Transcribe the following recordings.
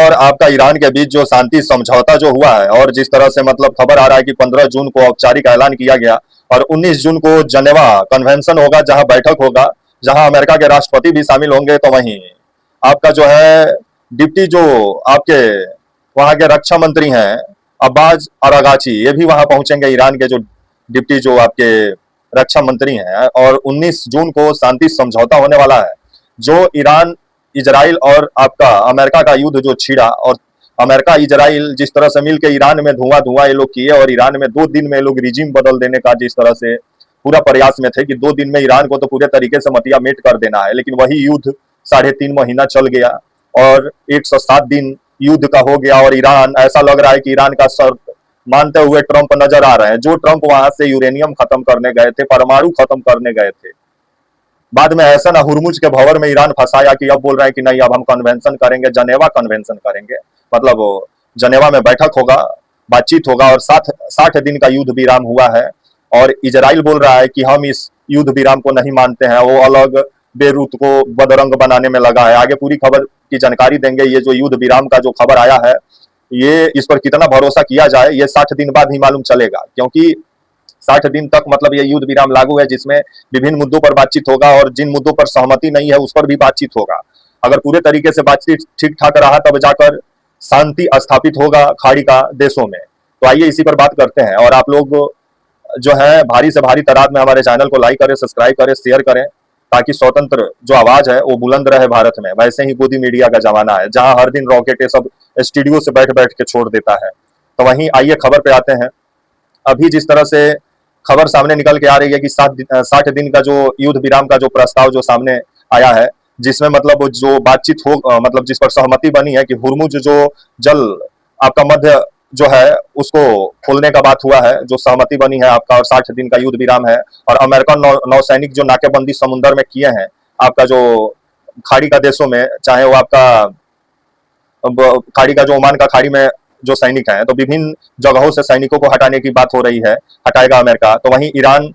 और आपका ईरान के बीच जो शांति समझौता जो हुआ है, और जिस तरह से मतलब खबर आ रहा है कि 15 जून को औपचारिक ऐलान किया गया और 19 जून को जनेवा कन्वेंशन होगा, जहां बैठक होगा, जहां अमेरिका के राष्ट्रपति भी शामिल होंगे। तो वहीं आपका जो है डिप्टी जो आपके वहां के रक्षा मंत्री हैं अब्बास अरागाची, ये भी वहां पहुंचेंगे, ईरान के जो डिप्टी जो आपके रक्षा मंत्री हैं। और 19 जून को शांति समझौता होने वाला है, जो ईरान इजराइल और आपका अमेरिका का युद्ध जो छिड़ा, और अमेरिका इजराइल जिस तरह से मिलकर ईरान में धुआं धुआं ये लोग किए, और ईरान में 2 दिन में लोग रिजीम बदल देने का जिस तरह से पूरा प्रयास में थे कि 2 दिन में ईरान को तो पूरे तरीके से मटिया मेट कर देना है, लेकिन वही युद्ध 3.5 महीना चल गया और 107 दिन युद्ध का हो गया। और ईरान, ऐसा लग रहा है कि ईरान का सर मानते हुए ट्रंप नजर आ रहे हैं, जो ट्रंप वहां से यूरेनियम खत्म करने गए थे, परमाणु खत्म करने गए थे, बाद में ऐसा ना हुरमुज के भंवर में ईरान फंसाया कि अब बोल रहे हैं कि नहीं, अब हम कन्वेंशन करेंगे, जनेवा कन्वेंशन करेंगे, मतलब जनेवा में बैठक होगा, बातचीत होगा। और 60 दिन का युद्ध विराम हुआ है, और इजराइल बोल रहा है कि हम इस युद्ध विराम को नहीं मानते हैं, वो अलग बेरूत को बदरंग बनाने में लगा है। आगे पूरी खबर की जानकारी देंगे। ये जो युद्ध विराम का जो खबर आया है, ये इस पर कितना भरोसा किया जाए, ये 60 दिन बाद ही मालूम चलेगा, क्योंकि 60 दिन तक मतलब ये युद्ध विराम लागू है, जिसमें विभिन्न मुद्दों पर बातचीत होगा, और जिन मुद्दों पर सहमति नहीं है उस पर भी बातचीत होगा। अगर पूरे तरीके से बातचीत ठीक ठाक रहा तब जाकर शांति स्थापित होगा खाड़ी का देशों में। तो आइए इसी पर बात करते हैं। और आप लोग जो है भारी से भारी तादाद में हमारे चैनल को लाइक करें, सब्सक्राइब करें, शेयर करें, ताकि स्वतंत्र जो आवाज है वो बुलंद रहे भारत में। वैसे ही गोदी मीडिया का जमाना है, जहां हर दिन रॉकेट ये सब स्टूडियो से बैठ बैठ के छोड़ देता है। तो वहीं आइए खबर पे आते हैं। अभी जिस तरह से खबर सामने निकल के आ रही है कि 60 दिन का जो युद्ध विराम का जो प्रस्ताव जो सामने आया है, जिसमें मतलब जो बातचीत हो, मतलब जिस पर सहमति बनी है कि हुरमुज जो जल आपका मध्य जो है उसको खोलने का बात हुआ है, जो सहमति बनी है आपका, और 60 दिन का युद्ध विराम है। और अमेरिकन नौसैनिक जो नाकेबंदी समुद्र में किए हैं आपका, जो खाड़ी का देशों में, चाहे वो आपका खाड़ी का जो ओमान का खाड़ी में जो सैनिक हैं, तो विभिन्न जगहों से सैनिकों को हटाने की बात हो रही है, हटाएगा अमेरिका। तो वहीं ईरान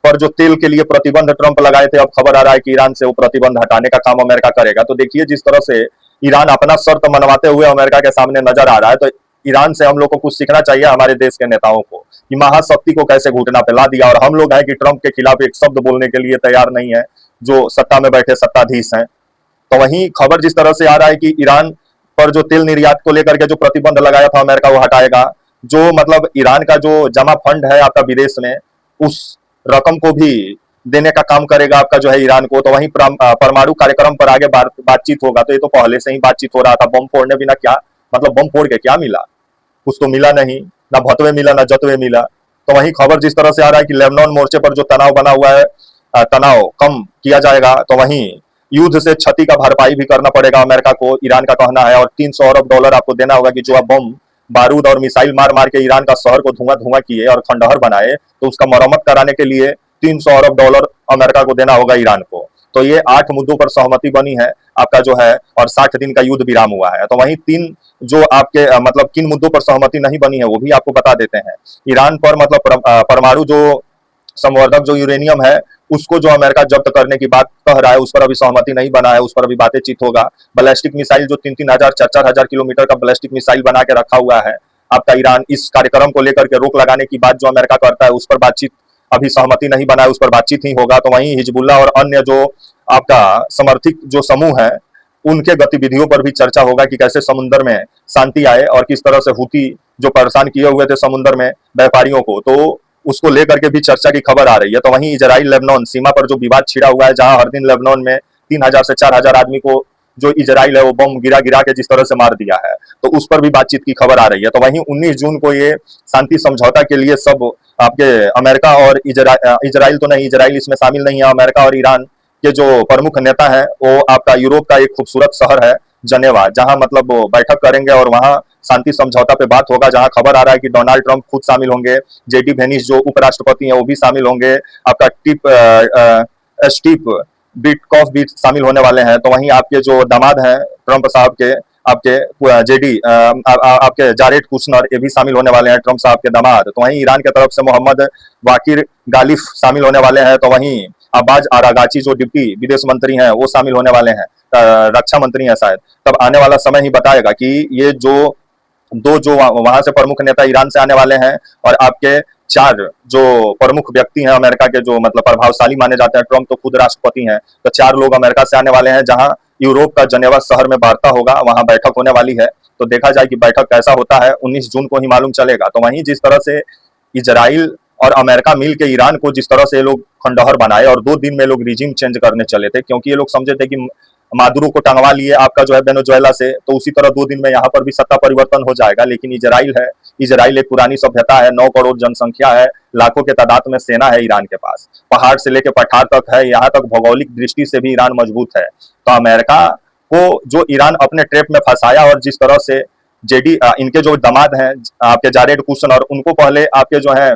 पर जो तेल के लिए प्रतिबंध ट्रंप लगाए थे, अब खबर आ रहा है कि ईरान से वो प्रतिबंध हटाने का काम अमेरिका करेगा। तो देखिए जिस तरह से ईरान अपना शर्त मनवाते हुए अमेरिका के सामने नजर आ रहा है, तो ईरान से हम लोग को कुछ सीखना चाहिए, हमारे देश के नेताओं को, कि महाशक्ति को कैसे घुटना पे ला दिया। और हम लोग हैं कि ट्रंप के खिलाफ एक शब्द बोलने के लिए तैयार नहीं है, जो सत्ता में बैठे सत्ताधीश हैं। तो वहीं खबर जिस तरह से आ रहा है कि ईरान पर जो तेल निर्यात को लेकर के जो प्रतिबंध लगाया था अमेरिका, वो हटाएगा। जो मतलब ईरान का जो जमा फंड है आपका विदेश में, उस रकम को भी देने का काम करेगा आपका जो है ईरान को। तो वहीं परमाणु कार्यक्रम पर आगे बातचीत होगा। तो ये तो पहले से ही बातचीत हो रहा था। बम फोड़ने बिना क्या मतलब, बम फोड़ के क्या मिला? कुछ तो मिला नहीं, ना भतवे मिला ना जतवे मिला। तो वहीं खबर जिस तरह से आ रहा है कि लेबनान मोर्चे पर जो तनाव बना हुआ है, तनाव कम किया जाएगा। तो वहीं युद्ध से क्षति का भरपाई भी करना पड़ेगा अमेरिका को, ईरान का कहना है। और $300 अरब आपको देना होगा कि जो आप बम बारूद और मिसाइल मार मार के ईरान का शहर को धुआं धुआं किए और खंडहर बनाए, तो उसका मरम्मत कराने के लिए $300 अरब अमेरिका को देना होगा ईरान को। तो ये 8 मुद्दों पर सहमति बनी है आपका जो है, और 60 दिन का युद्ध विराम हुआ है। तो वहीं 3 जो आपके मतलब किन मुद्दों पर सहमति नहीं बनी है वो भी आपको बता देते हैं। ईरान पर मतलब परमाणु जो संवर्धक जो यूरेनियम है, उसको जो अमेरिका जब्त करने की बात कह रहा है, उस पर अभी सहमति नहीं बना है, उस पर अभी बातचीत होगा। बैलिस्टिक मिसाइल जो 3-3 हजार 4-4 हजार किलोमीटर का बैलिस्टिक मिसाइल बना के रखा हुआ है आपका ईरान, इस कार्यक्रम को लेकर के रोक लगाने की बात जो अमेरिका करता है, उस पर बातचीत अभी सहमति नहीं बना है, उस पर बातचीत ही होगा। तो वहीं हिजबुल्लाह और अन्य जो आपका समर्थित जो समूह है, उनके गतिविधियों पर भी चर्चा होगा कि कैसे समुद्र में शांति आए, और किस तरह से हूती जो परेशान किए हुए थे समुद्र में व्यापारियों को, तो उसको लेकर के भी चर्चा की खबर आ रही है। तो वहीं इजराइल लेबनान सीमा पर जो विवाद छिड़ा हुआ है, जहां हर दिन लेबनान में 3000 से 4000 आदमी को जो इजराइल है वो बम गिरा गिरा के जिस तरह से मार दिया है, तो उस पर भी बातचीत की खबर आ रही है। तो वहीं 19 जून को ये शांति समझौता के लिए सब आपके अमेरिका और इजराइल तो नहीं, इजराइल इसमें शामिल नहीं है, अमेरिका और ईरान के जो प्रमुख नेता है, वो आपका यूरोप का एक खूबसूरत शहर है जनेवा, जहां मतलब वो बैठक करेंगे और वहां शांति समझौता पे बात होगा। जहां खबर आ रहा है कि डोनाल्ड ट्रंप खुद शामिल होंगे, जेडी वेनिस जो उपराष्ट्रपति हैं वो भी शामिल होंगे, आपका स्टीव बिटकॉफ भी शामिल होने वाले हैं। तो वहीं आपके जो दामाद हैं ट्रंप साहब के, आपके जेडी आपके जारेड कुशनर, ये भी शामिल होने वाले हैं, ट्रंप साहब के दामाद। तो वहीं ईरान की तरफ से मोहम्मद वाकिर गालिफ शामिल होने वाले हैं। तो वहीं अब्बास अरागाची जो डिप्टी विदेश मंत्री हैं वो शामिल होने वाले हैं, रक्षा मंत्री हैं शायद। तब आने वाला समय ही बताएगा कि ये जो वहां से प्रमुख नेता ईरान से आने वाले हैं और आपके 4 जो प्रमुख व्यक्ति हैं अमेरिका के, जो मतलब प्रभावशाली माने जाते हैं, ट्रंप तो खुद राष्ट्रपति हैं, तो 4 लोग अमेरिका से आने वाले हैं, जहां यूरोप का जनेवा शहर में वार्ता होगा, वहां बैठक होने वाली है। तो देखा जाए कि बैठक कैसा होता है, 19 जून को ही मालूम चलेगा। तो वहीं जिस तरह से इजराइल और अमेरिका मिल के ईरान को जिस तरह से ये लोग खंडहर बनाए और 2 दिन में लोग रिजीम चेंज करने चले थे, क्योंकि ये लोग समझे थे कि मादुरो को टंगवा लिए आपका जो है वेनेजुएला से, तो उसी तरह 2 दिन में यहाँ पर भी सत्ता परिवर्तन हो जाएगा। लेकिन इजराइल है, इजराइल एक पुरानी सभ्यता है, 9 करोड़ जनसंख्या है, लाखों के तादाद में सेना है ईरान के पास, पहाड़ से लेकर पठार तक है, यहाँ तक भौगोलिक दृष्टि से भी ईरान मजबूत है। तो अमेरिका को जो ईरान अपने ट्रैप में फंसाया, और जिस तरह से इनके जो दामाद हैं आपके जारेड कुशनर, उनको पहले आपके जो है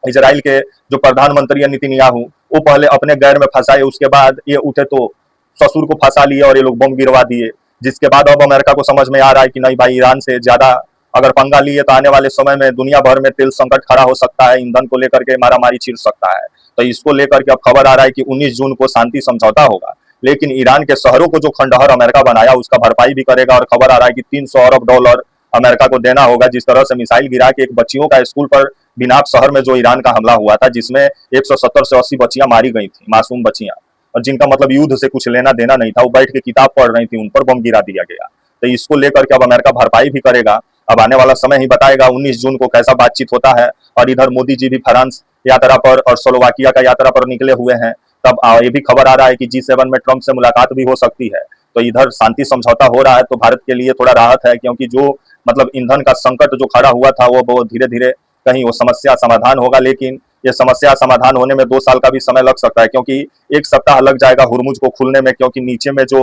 इजराइल के जो प्रधानमंत्री है नेतन्याहू, वो पहले अपने गैर में फंसाए, उसके बाद ये उठे तो ससुर को फंसा लिए और ये लोग बम गिरवा दिए। जिसके बाद अब अमेरिका को समझ में आ रहा है कि नहीं भाई, ईरान से ज्यादा अगर पंगा लिए तो आने वाले समय में दुनिया भर में तेल संकट खड़ा हो सकता है, ईंधन को लेकर के मारामारी छिड़ सकता है। तो इसको लेकर के अब खबर आ रहा है कि 19 जून को शांति समझौता होगा, लेकिन ईरान के शहरों को जो खंडहर अमेरिका बनाया उसका भरपाई भी करेगा। और खबर आ रहा है कि 300 अरब डॉलर अमेरिका को देना होगा। जिस तरह से मिसाइल गिरा के एक बच्चियों का स्कूल पर बिनाप शहर में जो ईरान का हमला हुआ था, जिसमें 170 से 80 बच्चियां मारी गई थी, मासूम बच्चियां, और जिनका मतलब युद्ध से कुछ लेना देना नहीं था, वो बैठ के किताब पढ़ रही थी, उन पर बम गिरा दिया गया। तो इसको लेकर के अब अमेरिका भरपाई भी करेगा। अब आने वाला समय ही बताएगा 19 जून को कैसा बातचीत होता है। और इधर मोदी जी भी फ्रांस यात्रा पर और स्लोवाकिया का यात्रा पर निकले हुए हैं। तब ये भी खबर आ रहा है कि G7 में ट्रंप से मुलाकात भी हो सकती है। तो इधर शांति समझौता हो रहा है, तो भारत के लिए थोड़ा राहत है, क्योंकि जो मतलब ईंधन का संकट जो खड़ा हुआ था वो धीरे धीरे कहीं वो समस्या समाधान होगा। लेकिन ये समस्या समाधान होने में 2 साल का भी समय लग सकता है, क्योंकि 1 सप्ताह लग जाएगा हुर्मुज को खुलने में, क्योंकि नीचे में जो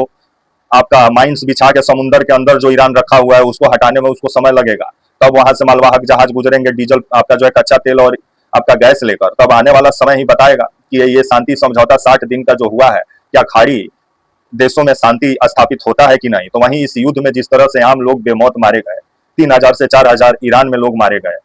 आपका माइंस बिछा के समुद्र के अंदर जो ईरान रखा हुआ है उसको हटाने में उसको समय लगेगा। तब वहां से मालवाहक जहाज गुजरेंगे, डीजल आपका जो है कच्चा तेल और आपका गैस लेकर। तब आने वाला समय ही बताएगा कि ये शांति समझौता 60 दिन का जो हुआ है, क्या खाड़ी देशों में शांति स्थापित होता है कि नहीं। तो वहीं इस युद्ध में जिस तरह से आम लोग बेमौत मारे गए, 3000 से 4000 ईरान में लोग मारे गए,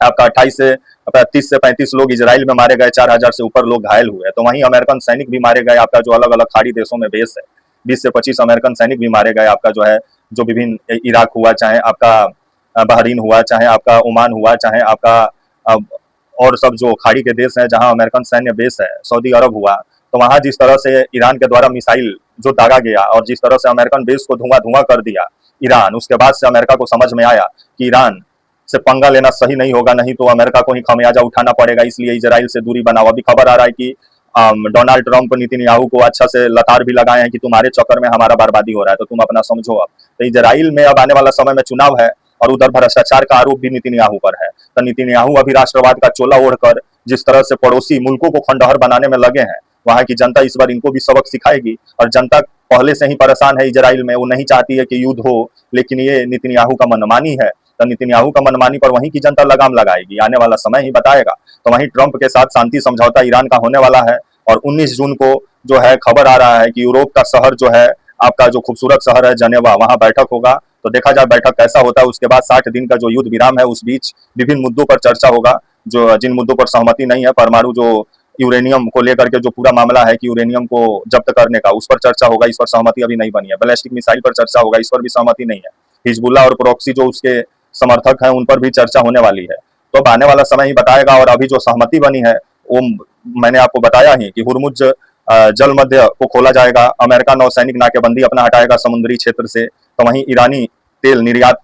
आपका 28 से 30 से 35 लोग इजराइल में मारे गए, 4000 से ऊपर लोग घायल हुए। तो वहीं अमेरिकन सैनिक भी मारे गए, आपका जो अलग अलग खाड़ी देशों में बेस है, 20 से 25 अमेरिकन सैनिक भी मारे गए। आपका जो है जो विभिन्न इराक हुआ, चाहे आपका बहरीन हुआ, चाहे आपका ओमान हुआ, चाहे आपका और सब जो खाड़ी के देश हैं जहां अमेरिकन सैन्य बेस है, सऊदी अरब हुआ, तो वहां जिस तरह से ईरान के द्वारा मिसाइल जो दागा गया और जिस तरह से अमेरिकन बेस को धुआं धुआं कर दिया ईरान, उसके बाद से अमेरिका को समझ में आया कि ईरान से पंगा लेना सही नहीं होगा, नहीं तो अमेरिका को ही खमियाजा उठाना पड़ेगा। इसलिए इजराइल से दूरी बनाओ। अभी खबर आ रहा है कि डोनाल्ड ट्रंप नेतन्याहू को अच्छा से लतार भी लगाए हैं कि तुम्हारे चक्कर में हमारा बर्बादी हो रहा है, तो तुम अपना समझो। अब तो इजराइल में अब आने वाला समय में चुनाव है और उधर भ्रष्टाचार का आरोप भी नेतन्याहू पर है। तो नेतन्याहू अभी राष्ट्रवाद का चोला ओढ़कर जिस तरह से पड़ोसी मुल्कों को खंडहर बनाने में लगे हैं, वहां की जनता इस बार इनको भी सबक सिखाएगी। और जनता पहले से ही परेशान है इजराइल में, वो नहीं चाहती है कि युद्ध हो, लेकिन ये नेतन्याहू का मनमानी है। तो नेतन्याहू का मनमानी पर वहीं की जनता लगाम लगाएगी, आने वाला समय ही बताएगा। तो वहीं ट्रंप के साथ शांति समझौता ईरान का होने वाला है। और 19 जून को जो है खबर आ रहा है कि यूरोप का शहर जो है आपका जो खूबसूरत शहर है जनेवा, वहां बैठक होगा। तो देखा जाए बैठक कैसा होता है। उसके बाद 60 दिन का जो युद्ध विराम है, उस बीच विभिन्न मुद्दों पर चर्चा होगा, जो जिन मुद्दों पर सहमति नहीं है, परमाणु जो यूरेनियम को लेकर के जो पूरा मामला है कि यूरेनियम को जब्त करने का, उस पर चर्चा होगा, इस पर सहमति अभी नहीं बनी है। बैलिस्टिक मिसाइल पर चर्चा होगा, इस पर भी सहमति नहीं है। हिजबुल्लाह और प्रॉक्सी जो उसके समर्थक हैं, उन पर भी चर्चा होने वाली है। तो अब आने वाला समय ही बताएगा। और अभी जो सहमति बनी है वो मैंने आपको बताया ही कि हुर्मुज जल मध्य को खोला जाएगा, अमेरिका नौसैनिक नाकेबंदी अपना हटाएगा समुद्री क्षेत्र से, तो वहीं ईरानी तेल निर्यात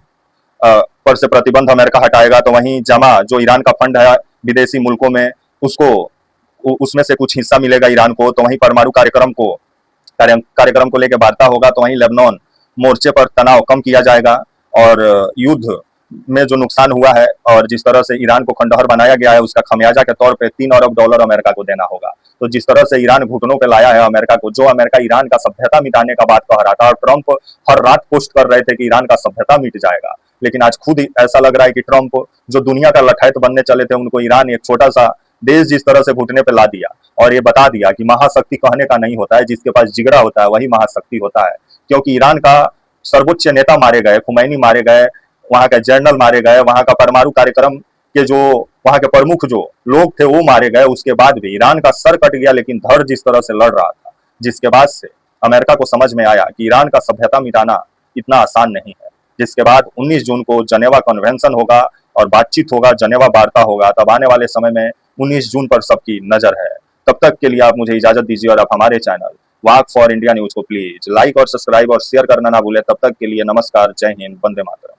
पर से प्रतिबंध अमेरिका हटाएगा। तो वहीं जमा जो ईरान का फंड है विदेशी मुल्कों में, उसको उसमें से कुछ हिस्सा मिलेगा ईरान को। तो वहीं परमाणु कार्यक्रम को लेकर वार्ता होगा। तो वहीं लेबनान मोर्चे पर तनाव कम किया जाएगा और युद्ध में जो नुकसान हुआ है और जिस तरह से ईरान को खंडहर बनाया गया है, उसका खमियाजा के तौर पे 3 अरब डॉलर अमेरिका को देना होगा। तो जिस तरह से ईरान घुटनों पे लाया है अमेरिका को, जो अमेरिका ईरान का सभ्यता मिटाने का बात कह रहा था और ट्रंप हर रात पोस्ट कर रहे थे कि ईरान का सभ्यता मिट जाएगा, लेकिन आज खुद ऐसा लग रहा है कि ट्रंप जो दुनिया का लठैत बनने चले थे, उनको ईरान एक छोटा सा देश जिस तरह से घुटने पे ला दिया और ये बता दिया कि महाशक्ति कहने का नहीं होता है, जिसके पास जिगरा होता है वही महाशक्ति होता है। क्योंकि ईरान का सर्वोच्च नेता मारे गए, खुमैनी मारे गए, वहां के जनरल मारे गए, वहां का परमाणु कार्यक्रम के जो वहां के प्रमुख जो लोग थे वो मारे गए, उसके बाद भी ईरान का सर कट गया, लेकिन धड़ जिस तरह से लड़ रहा था, जिसके बाद से अमेरिका को समझ में आया कि ईरान का सभ्यता मिटाना इतना आसान नहीं है। जिसके बाद 19 जून को जनेवा कन्वेंशन होगा और बातचीत होगा, जनेवा वार्ता होगा। तब आने वाले समय में 19 जून पर सबकी नजर है। तब तक के लिए आप मुझे इजाजत दीजिए और आप हमारे channel walk for India news को प्लीज लाइक और सब्सक्राइब और शेयर करना ना भूलें। तब तक के लिए नमस्कार, जय हिंद, वंदे मातरम।